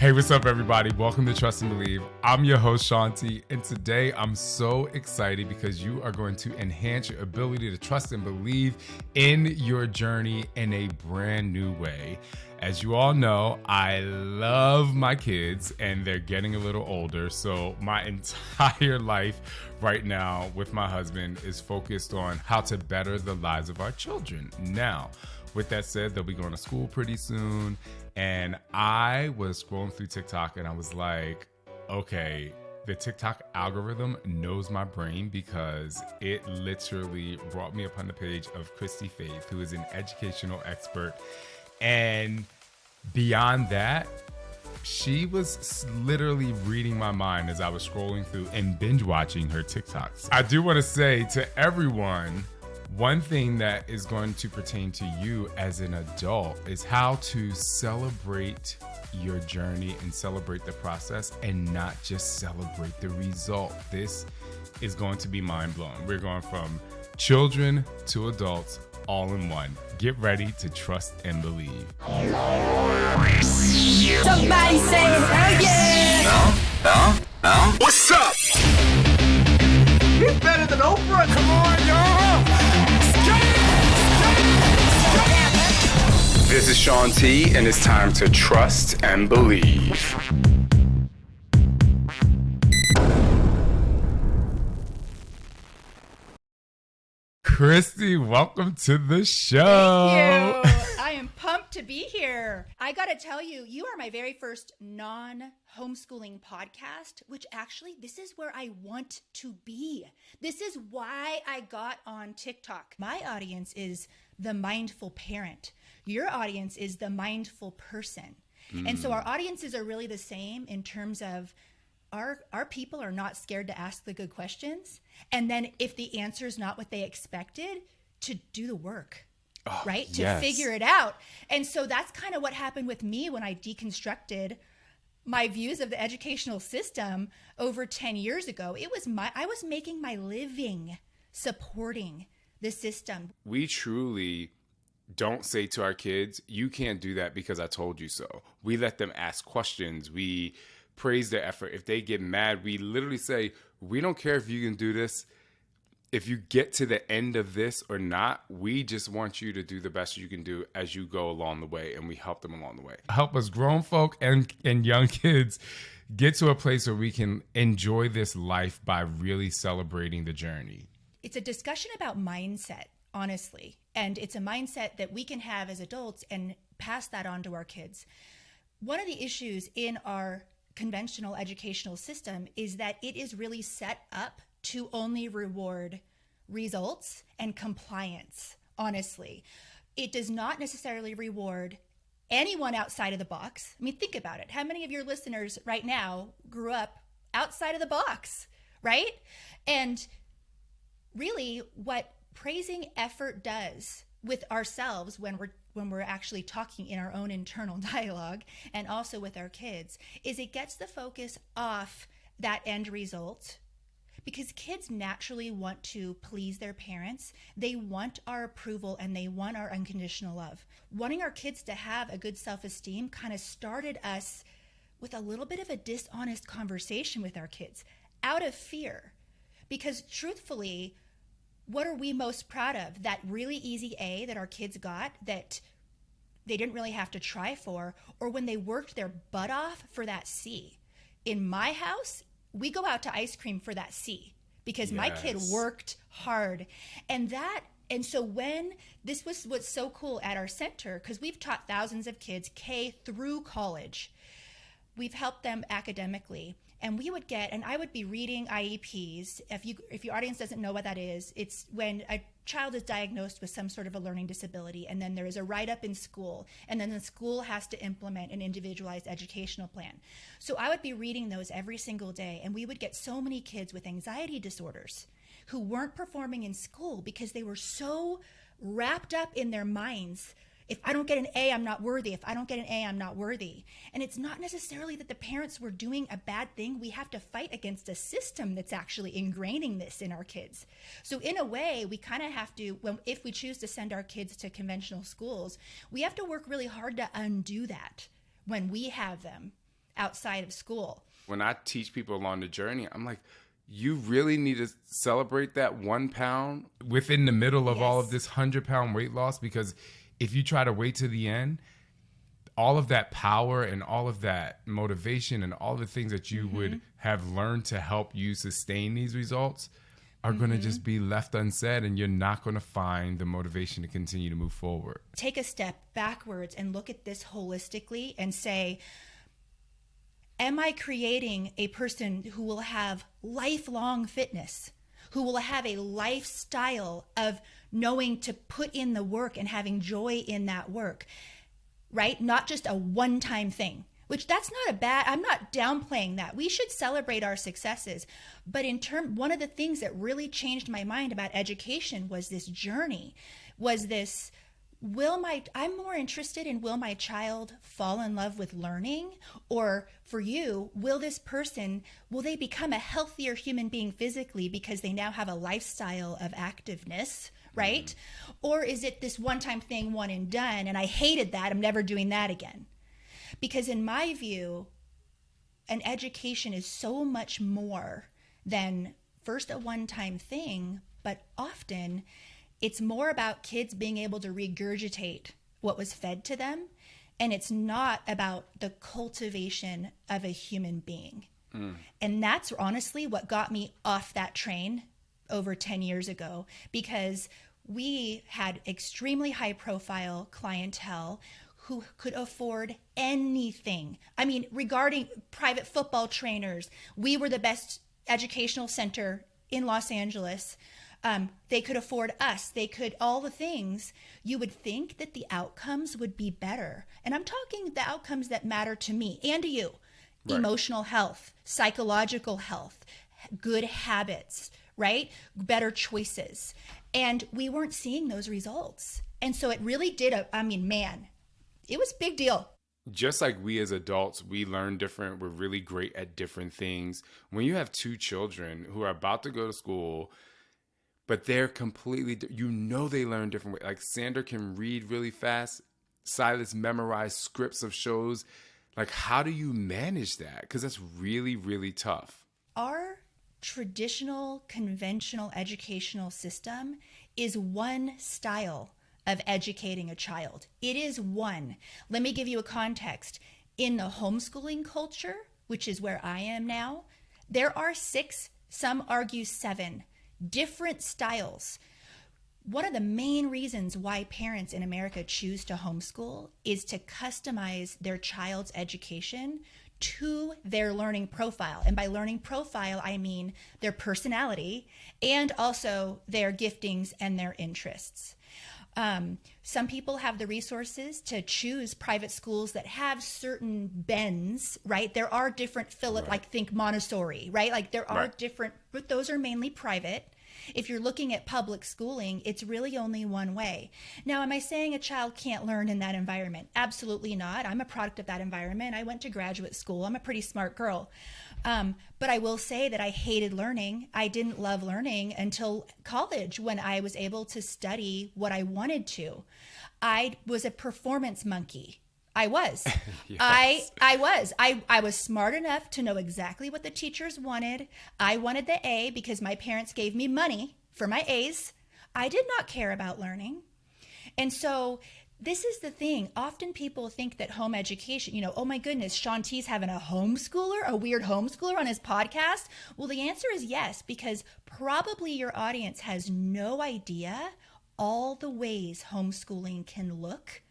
Hey, what's up, everybody? Welcome to Trust and Believe. I'm your host, Shaun, and today I'm so excited because you are going to enhance your ability to trust and believe in your journey in a brand new way. As you all know, I love my kids and they're getting a little older, so my entire life right now with my husband is focused on how to better the lives of our children. Now, with that said, they'll be going to school pretty soon. And I was scrolling through TikTok and I was like, okay, the TikTok algorithm knows my brain because it literally brought me upon the page of Christy-Faith, who is an educational expert. And beyond that, she was literally reading my mind as I was scrolling through and binge watching her TikToks. I do want to say to everyone, one thing that is going to pertain to you as an adult is how to celebrate your journey and celebrate the process and not just celebrate the result. This is going to be mind-blowing. We're going from children to adults all in one. Get ready to trust and believe. Somebody say hell yeah! No. What's up? He's better than Oprah. Come on, y'all! This is Shaun T, and it's time to trust and believe. Christy, welcome to the show. Thank you. I am pumped to be here. I got to tell you, you are my very first non-homeschooling podcast, which actually, this is where I want to be. This is why I got on TikTok. My audience is the mindful parent. Your audience is the mindful person. And so our audiences are really the same in terms of our people are not scared to ask the good questions. And then if the answer is not what they expected, to do the work, right? To figure it out. And so that's kind of what happened with me when I deconstructed my views of the educational system over 10 years ago. I was making my living supporting the system. We truly don't say to our kids, you can't do that because I told you so. We let them ask questions. We praise their effort. If they get mad, we literally say, we don't care if you can do this. If you get to the end of this or not, we just want you to do the best you can do as you go along the way, and we help them along the way. Help us grown folk and young kids get to a place where we can enjoy this life by really celebrating the journey. It's a discussion about mindset, honestly. And it's a mindset that we can have as adults and pass that on to our kids. One of the issues in our conventional educational system is that it is really set up to only reward results and compliance, honestly. It does not necessarily reward anyone outside of the box. I mean, think about it. How many of your listeners right now grew up outside of the box, right? And really what praising effort does with ourselves when we're actually talking in our own internal dialogue and also with our kids is it gets the focus off that end result, because kids naturally want to please their parents. They want our approval and they want our unconditional love. Wanting our kids to have a good self-esteem kind of started us with a little bit of a dishonest conversation with our kids out of fear, because truthfully, what are we most proud of? That really easy A that our kids got that they didn't really have to try for, or when they worked their butt off for that C. In my house, we go out to ice cream for that C because my kid worked hard. And so when this was what's so cool at our center, because we've taught thousands of kids K through college, we've helped them academically. And I would be reading IEPs. If your audience doesn't know what that is, it's when a child is diagnosed with some sort of a learning disability, and then there is a write-up in school, and then the school has to implement an individualized educational plan. So I would be reading those every single day, and we would get so many kids with anxiety disorders who weren't performing in school because they were so wrapped up in their minds. If I don't get an A, I'm not worthy. If I don't get an A, I'm not worthy. And it's not necessarily that the parents were doing a bad thing. We have to fight against a system that's actually ingraining this in our kids. So in a way, we kind of have to, if we choose to send our kids to conventional schools, we have to work really hard to undo that when we have them. outside of school. When I teach people along the journey, I'm like, you really need to celebrate that 1 pound within the middle of all of Yes. this 100-pound weight loss, because if you try to wait to the end, all of that power and all of that motivation and all the things that you would have learned to help you sustain these results are going to just be left unsaid, and you're not going to find the motivation to continue to move forward. Take a step backwards and look at this holistically and say, am I creating a person who will have lifelong fitness, who will have a lifestyle of knowing to put in the work and having joy in that work, right? Not just a one-time thing, which that's not a bad, I'm not downplaying that. We should celebrate our successes. But one of the things that really changed my mind about education was this journey, was this, I'm more interested in, will my child fall in love with learning? Or for you, will they become a healthier human being physically because they now have a lifestyle of activeness, right? Or is it this one-time thing, one and done, and I hated that, I'm never doing that again? Because in my view, an education is so much more than first a one-time thing, but often it's more about kids being able to regurgitate what was fed to them, and it's not about the cultivation of a human being. And that's honestly what got me off that train over 10 years ago, because we had extremely high profile clientele who could afford anything. I mean, regarding private football trainers, we were the best educational center in Los Angeles. They could afford us. They could, all the things. You would think that the outcomes would be better. And I'm talking the outcomes that matter to me and to you. Right. Emotional health, psychological health, good habits, right? Better choices. And we weren't seeing those results. And so it really did, it was a big deal. Just like we as adults, we learn different. We're really great at different things. When you have two children who are about to go to school, but they're completely, they learn different ways. Like Sander can read really fast. Silas memorized scripts of shows. Like, how do you manage that? Because that's really, really tough. Our traditional, conventional educational system is one style of educating a child. It is one. Let me give you a context. In the homeschooling culture, which is where I am now, there are 6, some argue 7, different styles. One of the main reasons why parents in America choose to homeschool is to customize their child's education to their learning profile. And by learning profile, I mean their personality and also their giftings and their interests. Some people have the resources to choose private schools that have certain bends, right? There are different, like think Montessori, right? Like there are different, but those are mainly private. If you're looking at public schooling, it's really only one way. Now, am I saying a child can't learn in that environment? Absolutely not. I'm a product of that environment. I went to graduate school. I'm a pretty smart girl. But I will say that I hated learning. I didn't love learning until college when I was able to study what I wanted to. I was a performance monkey. I was. Yes. I was smart enough to know exactly what the teachers wanted. I wanted the A because my parents gave me money for my A's. I did not care about learning. And so this is the thing. Often people think that home education, oh my goodness, Shaun T's having a weird homeschooler on his podcast. Well, the answer is yes, because probably your audience has no idea all the ways homeschooling can look.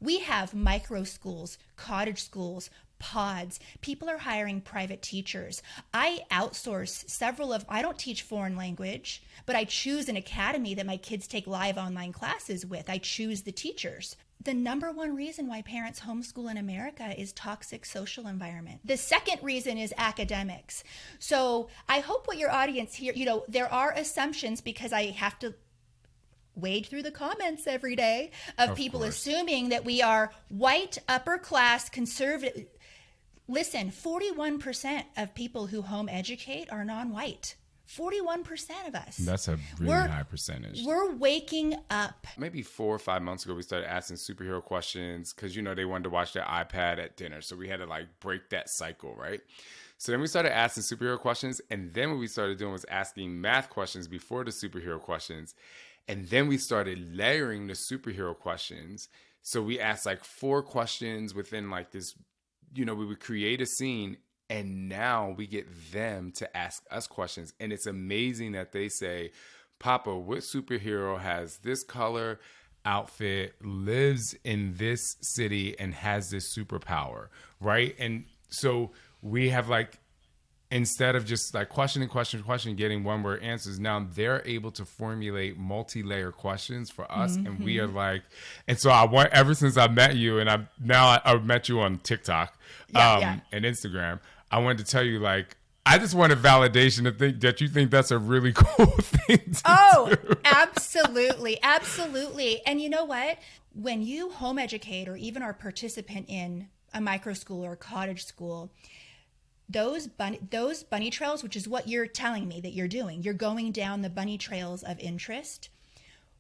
We have micro schools, cottage schools, pods. People are hiring private teachers. I outsource I don't teach foreign language, but I choose an academy that my kids take live online classes with. I choose the teachers. The number one reason why parents homeschool in America is toxic social environment. The second reason is academics. So I hope what your audience here, there are assumptions because I have to wade through the comments every day of people assuming that we are white, upper class, conservative. Listen, 41% of people who home educate are non-white. 41% of us. That's a really high percentage. We're waking up. Maybe 4 or 5 months ago, we started asking superhero questions because, they wanted to watch their iPad at dinner. So we had to break that cycle, right? So then we started asking superhero questions. And then what we started doing was asking math questions before the superhero questions. And then we started layering the superhero questions. So we asked 4 questions within this, we would create a scene. And now we get them to ask us questions. And it's amazing that they say, Papa, what superhero has this color outfit, lives in this city, and has this superpower, right? And so we have instead of just question, getting one word answers, now they're able to formulate multi-layer questions for us. Mm-hmm. And we are and so ever since I met you, and I've met you on TikTok and Instagram, I wanted to tell you, I just wanted validation to think that you think that's a really cool thing to do. Absolutely. Absolutely. And you know what? When you home educate or even are a participant in a micro school or a cottage school, those bunny trails, which is what you're telling me that you're doing, you're going down the bunny trails of interest.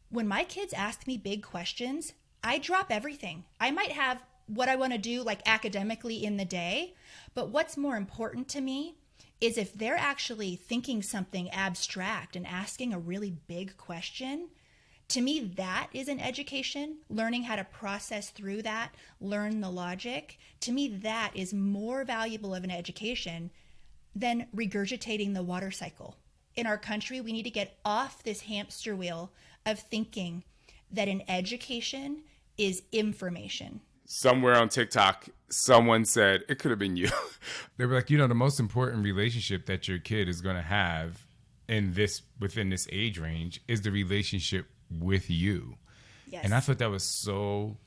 When my kids ask me big questions, I drop everything. I might have what I want to do academically in the day, but what's more important to me is if they're actually thinking something abstract and asking a really big question. To me, that is an education, learning how to process through that, learn the logic. To me, that is more valuable of an education than regurgitating the water cycle. In our country, we need to get off this hamster wheel of thinking that an education is information. Somewhere on TikTok, someone said, it could have been you. They were the most important relationship that your kid is going to have within this age range is the relationship with you. Yes. And I thought that was so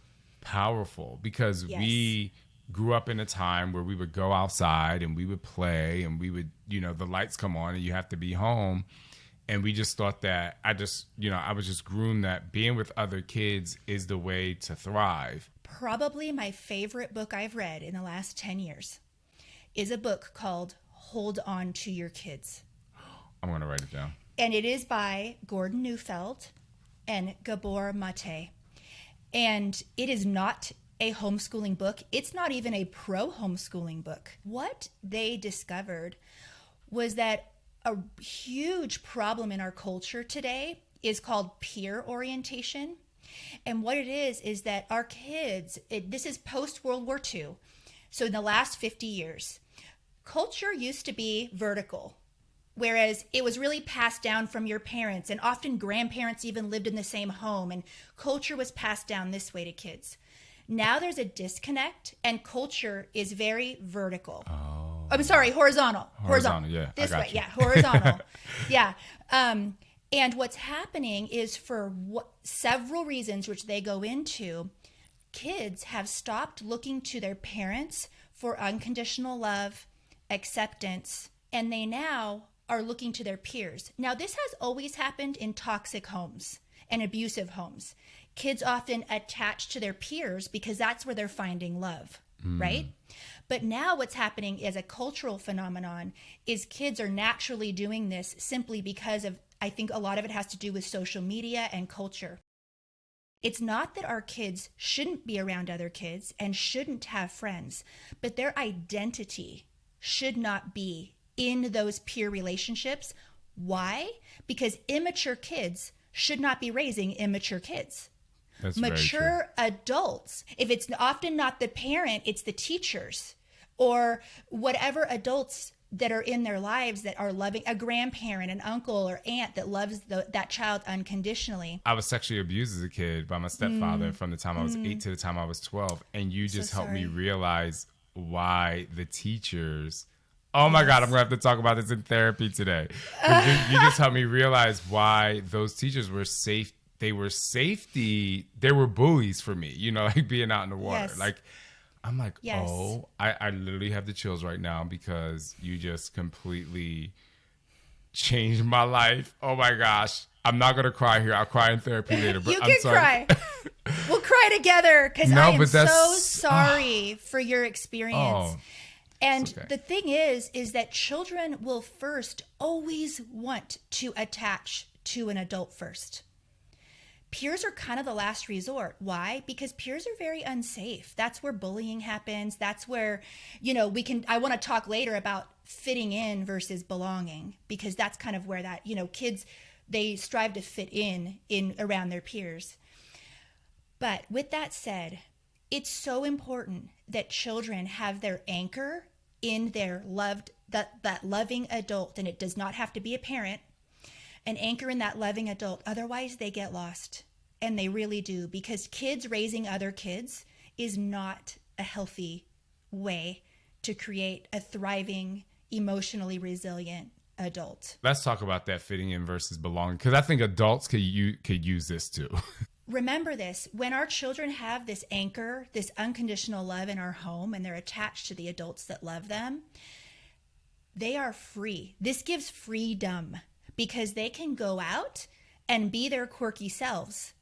powerful because we grew up in a time where we would go outside and we would play and we would, the lights come on and you have to be home. And we just thought that I was just groomed that being with other kids is the way to thrive. Probably my favorite book I've read in the last 10 years is a book called Hold On to Your Kids. I'm going to write it down. And it is by Gordon Neufeld and Gabor Mate. And it is not a homeschooling book. It's not even a pro-homeschooling book. What they discovered was that a huge problem in our culture today is called peer orientation. And what it is that our kids, this is post-World War II. So in the last 50 years, culture used to be vertical. Whereas it was really passed down from your parents, and often grandparents even lived in the same home, and culture was passed down this way to kids. Now there's a disconnect, and culture is very vertical. Oh. I'm sorry, horizontal. Horizontal, yeah. This way, horizontal. Yeah. And what's happening is for several reasons, which they go into, kids have stopped looking to their parents for unconditional love, acceptance, and they now are looking to their peers. Now, this has always happened in toxic homes and abusive homes. Kids often attach to their peers because that's where they're finding love, right? But now what's happening as a cultural phenomenon is kids are naturally doing this simply because of, I think a lot of it has to do with social media and culture. It's not that our kids shouldn't be around other kids and shouldn't have friends, but their identity should not be in those peer relationships. Why? Because immature kids should not be raising immature kids. That's mature adults, if it's often not the parent, it's the teachers or whatever adults that are in their lives that are loving, a grandparent, an uncle or aunt that loves that child unconditionally. I was sexually abused as a kid by my stepfather from the time I was 8 to the time I was 12. And you just helped me realize why the teachers... Oh my God, I'm going to have to talk about this in therapy today. You just helped me realize why those teachers were safe. They were safety. They were bullies for me, like being out in the water. Yes. Like, I'm like, Yes. oh, I literally have the chills right now because you just completely changed my life. Oh my gosh. I'm not going to cry here. I'll cry in therapy later. But You I'm can sorry. cry. We'll cry together because No, I am but that's- so sorry for your experience. Oh. And It's okay. the thing is that children will first always want to attach to an adult first. Peers are kind of the last resort. Why? Because peers are very unsafe. That's where bullying happens. That's where, I want to talk later about fitting in versus belonging, because that's kind of where that, kids, they strive to fit in around their peers. But with that said, it's so important that children have their anchor in their that loving adult, and it does not have to be a parent, an anchor in that loving adult. Otherwise, they get lost, and they really do, because kids raising other kids is not a healthy way to create a thriving, emotionally resilient adult. Let's talk about that fitting in versus belonging, because I think adults could use this too. Remember this, when our children have this anchor, this unconditional love in our home, and they're attached to the adults that love them, they are free. This gives freedom, because they can go out and be their quirky selves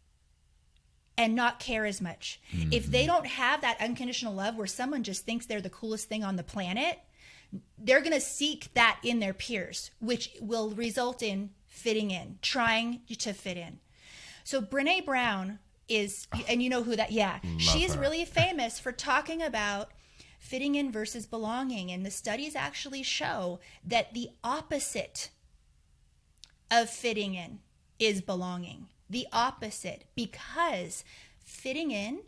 and not care as much. Mm-hmm. If they don't have that unconditional love where someone just thinks they're the coolest thing on the planet, they're going to seek that in their peers, which will result in fitting in, trying to fit in. So Brené Brown is, and you know who that, she's really famous for talking about fitting in versus belonging. And the studies actually show that the opposite of fitting in is belonging. The opposite, because fitting in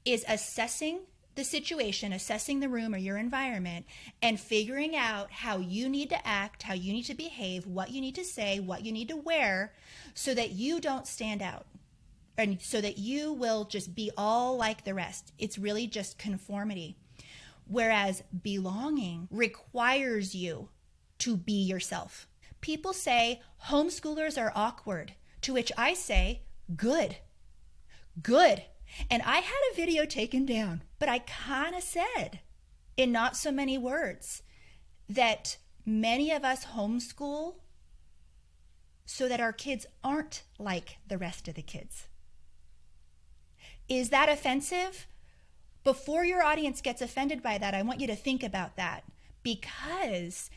is assessing the situation, assessing the room or your environment, and figuring out how you need to act, how you need to behave, what you need to say, what you need to wear, so that you don't stand out, and so that you will just be all like the rest. It's really just conformity. Whereas belonging requires you to be yourself. People say homeschoolers are awkward, to which I say, good. And I had a video taken down, but I kind of said, in not so many words, that many of us homeschool so that our kids aren't like the rest of the kids. Is that offensive? Before your audience gets offended by that, I want you to think about that, because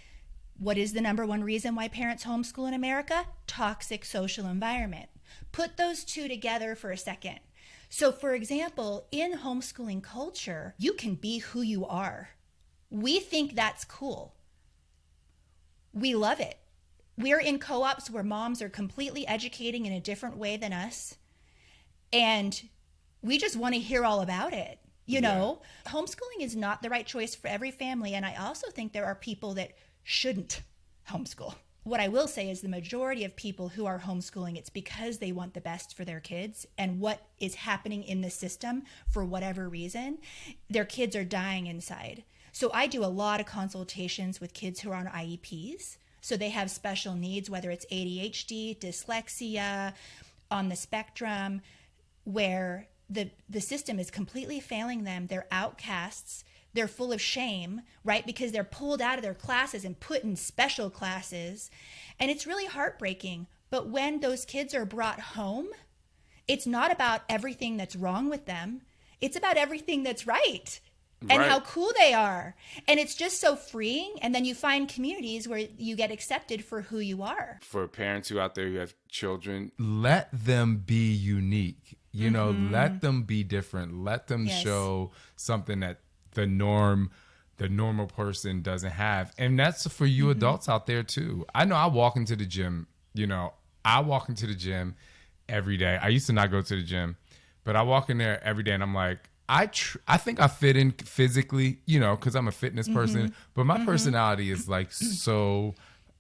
what is the number one reason why parents homeschool in America? Toxic social environment. Put those two together for a second. So, for example, in homeschooling culture, you can be who you are. We think that's cool. We love it. We're in co-ops where moms are completely educating in a different way than us, and we just want to hear all about it. You know, homeschooling is not the right choice for every family, and I also think there are people that shouldn't homeschool. What I will say is the majority of people who are homeschooling, it's because they want the best for their kids, and what is happening in the system, for whatever reason, their kids are dying inside. So I do a lot of consultations with kids who are on IEPs. So they have special needs, whether it's ADHD, dyslexia, on the spectrum, where the system is completely failing them. They're outcasts. They're full of shame, right? Because they're pulled out of their classes and put in special classes. And it's really heartbreaking. But when those kids are brought home, it's not about everything that's wrong with them. It's about everything that's right. And how cool they are. And it's just so freeing. And then you find communities where you get accepted for who you are. For parents who out there who have children, let them be unique. You know, let them be different. Let them show something that the normal person doesn't have. And that's for you adults out there too. I know I walk into the gym, every day. I used to not go to the gym, but I walk in there every day and I'm like, I think I fit in physically, because I'm a fitness person, but my personality is like so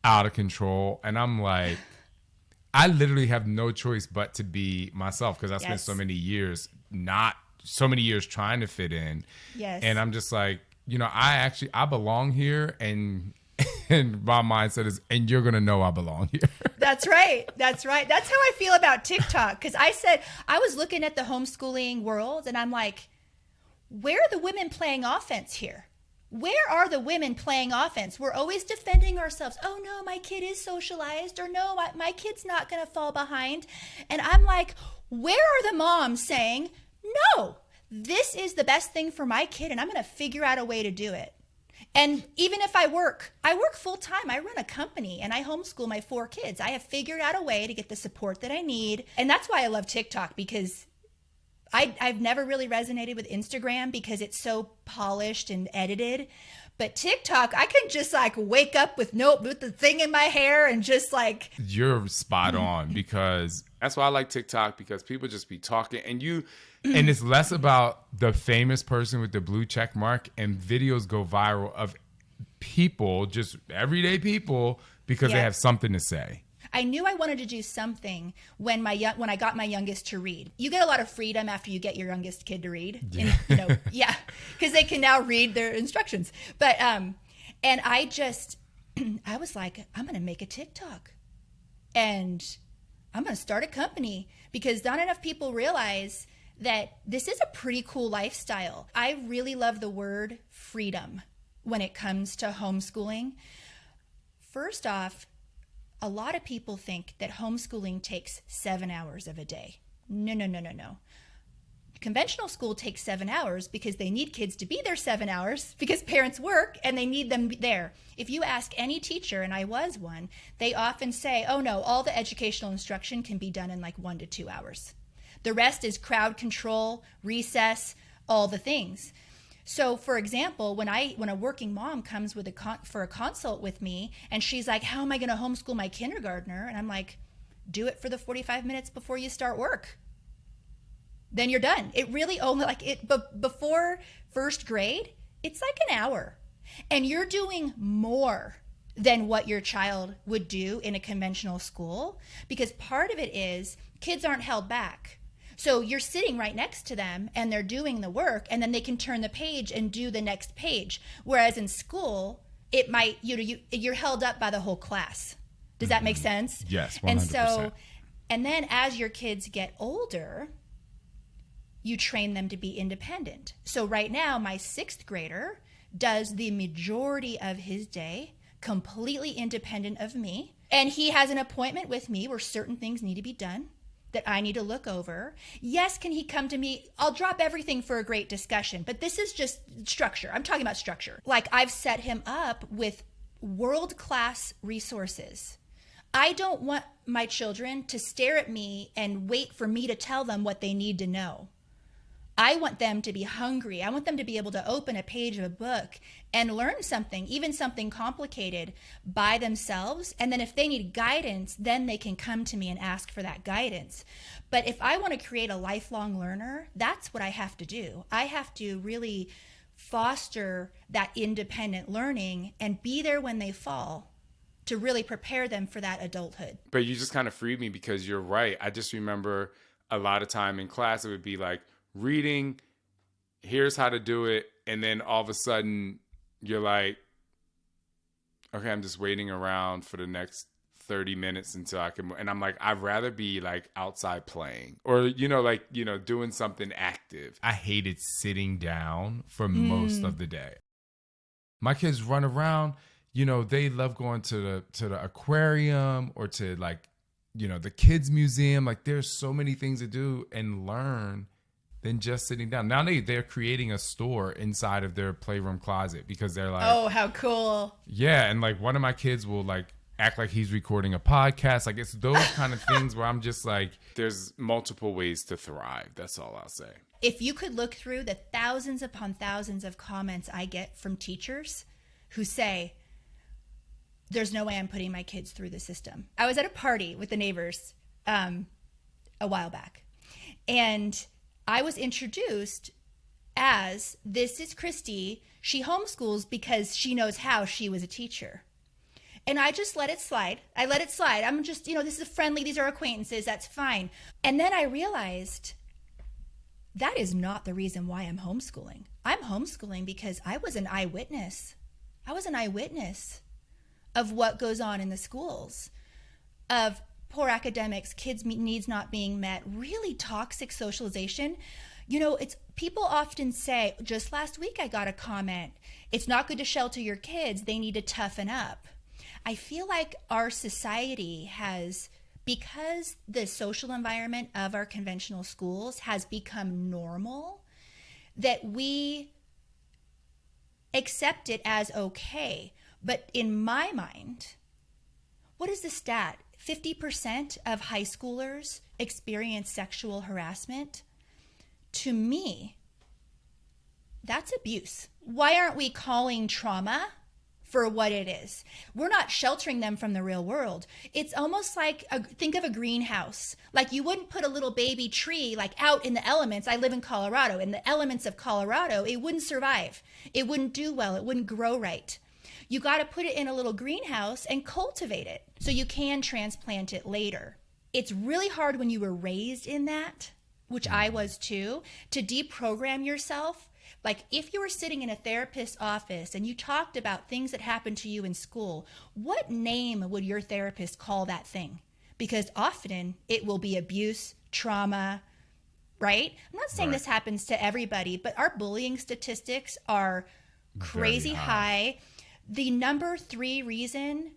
out of control. And I'm like, I literally have no choice but to be myself, because I spent so many years trying to fit in. Yes. And I'm just like, I belong here, and my mindset is, and you're going to know I belong here. That's right. That's right. That's how I feel about TikTok. Because I was looking at the homeschooling world, and I'm like, where are the women playing offense here? Where are the women playing offense? We're always defending ourselves. Oh, no, my kid is socialized, or no, my kid's not going to fall behind. And I'm like, where are the moms saying, no, this is the best thing for my kid, and I'm going to figure out a way to do it? And even if I work full time. I run a company and I homeschool my 4 kids. I have figured out a way to get the support that I need. And that's why I love TikTok, because I've never really resonated with Instagram because it's so polished and edited. But TikTok, I can just like wake up with the thing in my hair and just like. You're spot on, because That's why I like TikTok, because people just be talking and it's less about the famous person with the blue check mark, and videos go viral of people, just everyday people, because they have something to say. I knew I wanted to do something when I got my youngest to read. You get a lot of freedom after you get your youngest kid to read. And, because they can now read their instructions. But and I was like, I'm going to make a TikTok, and I'm going to start a company, because not enough people realize that this is a pretty cool lifestyle. I really love the word freedom when it comes to homeschooling. First off, a lot of people think that homeschooling takes 7 hours of a day. No. Conventional school takes 7 hours because they need kids to be there 7 hours, because parents work and they need them there. If you ask any teacher, and I was one, they often say, oh no, all the educational instruction can be done in like 1 to 2 hours. The rest is crowd control, recess, all the things. So, for example, when a working mom comes with for a consult with me, and she's like, how am I going to homeschool my kindergartner? And I'm like, do it for the 45 minutes before you start work. Then you're done. It really only before first grade, it's like an hour. And you're doing more than what your child would do in a conventional school, because part of it is kids aren't held back. So you're sitting right next to them and they're doing the work, and then they can turn the page and do the next page. Whereas in school, it might, you're held up by the whole class. Does that make sense? Yes, 100%. And then as your kids get older, you train them to be independent. So right now, my 6th grader does the majority of his day completely independent of me. And he has an appointment with me where certain things need to be done that I need to look over. Yes, can he come to me? I'll drop everything for a great discussion, but this is just structure. I'm talking about structure. Like, I've set him up with world-class resources. I don't want my children to stare at me and wait for me to tell them what they need to know. I want them to be hungry. I want them to be able to open a page of a book and learn something, even something complicated, by themselves. And then if they need guidance, then they can come to me and ask for that guidance. But if I want to create a lifelong learner, that's what I have to do. I have to really foster that independent learning and be there when they fall to really prepare them for that adulthood. But you just kind of freed me, because you're right. I just remember a lot of time in class, it would be like, reading, here's how to do it, and then all of a sudden you're like, okay, I'm just waiting around for the next 30 minutes until I can, and I'm like, I'd rather be like outside playing, or doing something active. I hated sitting down for most of the day. My kids run around, they love going to the aquarium, or to the kids museum. Like, there's so many things to do and learn than just sitting down. Now they're creating a store inside of their playroom closet, because they're like, oh, how cool. Yeah. And like, one of my kids will like act like he's recording a podcast. Like, it's those kind of things where I'm just like, there's multiple ways to thrive. That's all I'll say. If you could look through the thousands upon thousands of comments I get from teachers who say, there's no way I'm putting my kids through the system. I was at a party with the neighbors a while back, and I was introduced as, this is Christy. She homeschools because she knows how. She was a teacher. And I just let it slide. I'm just, this is friendly. These are acquaintances. That's fine. And then I realized that is not the reason why I'm homeschooling. I'm homeschooling because I was an eyewitness. Of what goes on in the schools, of poor academics, kids' needs not being met, really toxic socialization. It's people often say, just last week I got a comment, it's not good to shelter your kids, they need to toughen up. I feel like our society has, because the social environment of our conventional schools has become normal, that we accept it as okay. But in my mind, what is the stat? 50% of high schoolers experience sexual harassment. To me, that's abuse. Why aren't we calling trauma for what it is? We're not sheltering them from the real world. It's almost like, think of a greenhouse. Like you wouldn't put a little baby tree like out in the elements. I live in Colorado. In the elements of Colorado, it wouldn't survive. It wouldn't do well. It wouldn't grow right. You got to put it in a little greenhouse and cultivate it so you can transplant it later. It's really hard when you were raised in that, which I was too, to deprogram yourself. Like if you were sitting in a therapist's office and you talked about things that happened to you in school, what name would your therapist call that thing? Because often it will be abuse, trauma, right? I'm not saying this happens to everybody, but our bullying statistics are crazy high. The number 3 reason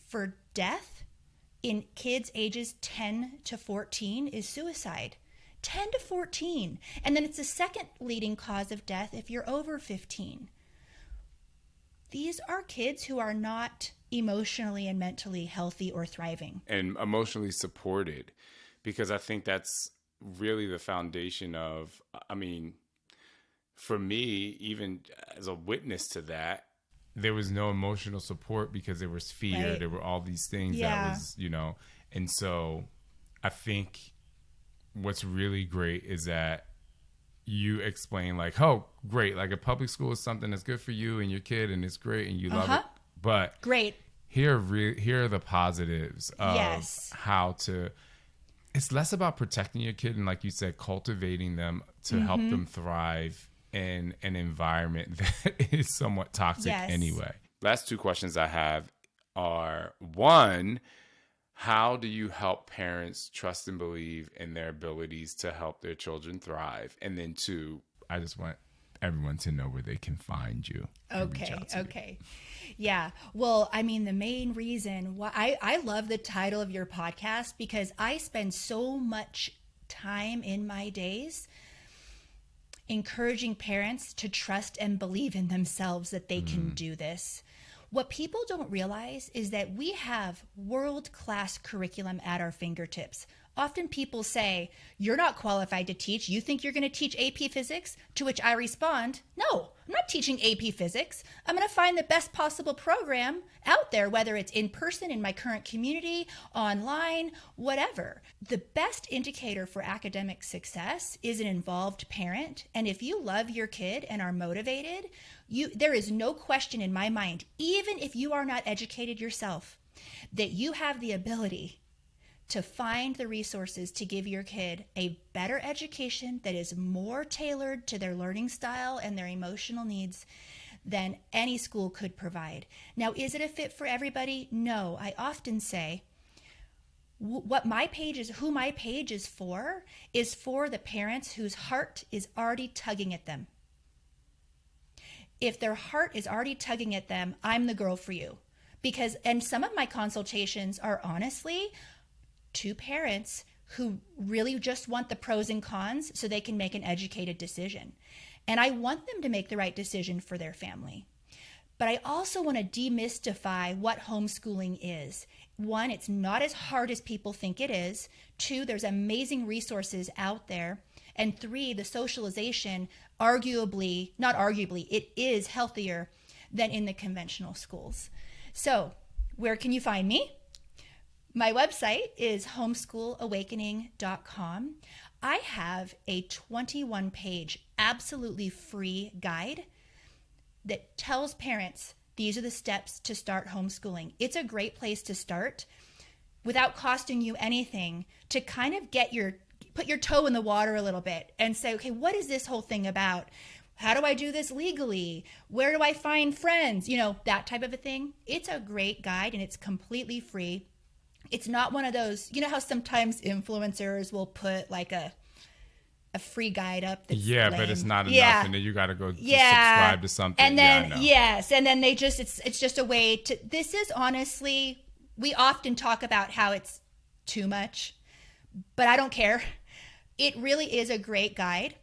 for death in kids ages 10 to 14 is suicide. 10 to 14. And then it's the second leading cause of death if you're over 15. These are kids who are not emotionally and mentally healthy or thriving. And emotionally supported, because I think that's really the foundation of, I mean, for me, even as a witness to that, there was no emotional support because there was fear. Right. There were all these things that was, you know, and so I think what's really great is that you explain like, oh, great. Like a public school is something that's good for you and your kid and it's great and you love it. But great. Here are the positives of how to, it's less about protecting your kid and like you said, cultivating them to help them thrive in an environment that is somewhat toxic anyway. Last 2 questions I have are, 1, how do you help parents trust and believe in their abilities to help their children thrive? And then 2, I just want everyone to know where they can find you. Okay. Yeah. Well, I mean, the main reason why I love the title of your podcast because I spend so much time in my days encouraging parents to trust and believe in themselves that they can do this. What people don't realize is that we have world-class curriculum at our fingertips. Often people say, you're not qualified to teach. You think you're going to teach AP Physics? To which I respond, no, I'm not teaching AP Physics. I'm going to find the best possible program out there, whether it's in person in my current community, online, whatever. The best indicator for academic success is an involved parent. And if you love your kid and are motivated, there is no question in my mind, even if you are not educated yourself, that you have the ability to find the resources to give your kid a better education that is more tailored to their learning style and their emotional needs than any school could provide. Now, is it a fit for everybody? No. I often say who my page is for the parents whose heart is already tugging at them. If their heart is already tugging at them, I'm the girl for you. And some of my consultations are honestly to parents who really just want the pros and cons so they can make an educated decision. And I want them to make the right decision for their family. But I also want to demystify what homeschooling is. 1, it's not as hard as people think it is. 2, there's amazing resources out there. And 3, the socialization, it is healthier than in the conventional schools. So where can you find me? My website is homeschoolawakening.com. I have a 21-page, absolutely free guide that tells parents these are the steps to start homeschooling. It's a great place to start without costing you anything to kind of put your toe in the water a little bit and say, okay, what is this whole thing about? How do I do this legally? Where do I find friends? That type of a thing. It's a great guide and it's completely free. It's not one of those, how sometimes influencers will put like a free guide up. That's lame. But it's not enough, and then you got to go subscribe to something. And then and then it's just a way to. This is honestly, we often talk about how it's too much, but I don't care. It really is a great guide.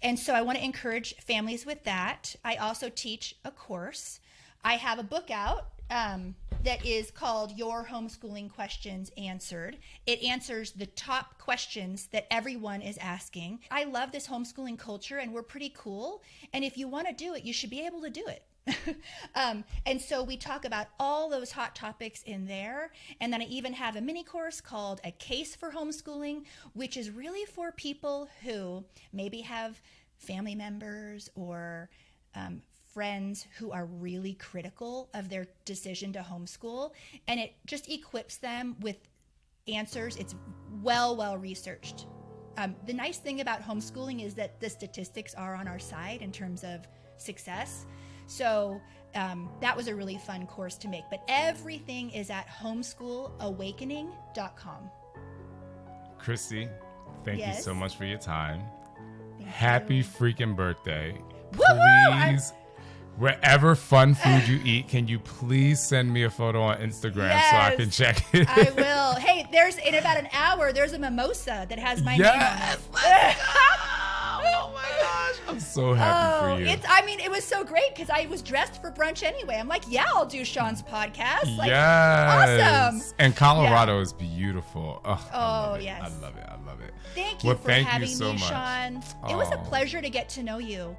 And so I want to encourage families with that. I also teach a course. I have a book out that is called Your Homeschooling Questions Answered. It answers the top questions that everyone is asking. I love this homeschooling culture, and we're pretty cool. And if you want to do it, you should be able to do it. And so we talk about all those hot topics in there. And then I even have a mini course called A Case for Homeschooling, which is really for people who maybe have family members or friends who are really critical of their decision to homeschool. And it just equips them with answers. It's well researched. The nice thing about homeschooling is that the statistics are on our side in terms of success. So that was a really fun course to make. But everything is at homeschoolawakening.com. Christy, thank you Yes? so much for your time. Thank Happy you. freaking birthday. Woohoo! Please, wherever fun food you eat, can you please send me a photo on Instagram so I Yes, can check it? I will. Hey, there's in about an hour, there's a mimosa that has my Yes, name on it. Oh my gosh. I'm so happy for you. It was so great because I was dressed for brunch anyway. I'm like, yeah, I'll do Shaun's podcast. Like, yes. awesome. And Colorado is beautiful. Oh, I love it. yes. I love it. Thank you Well, for thank you having so me, much. Shaun. It was a Oh. pleasure to get to know you.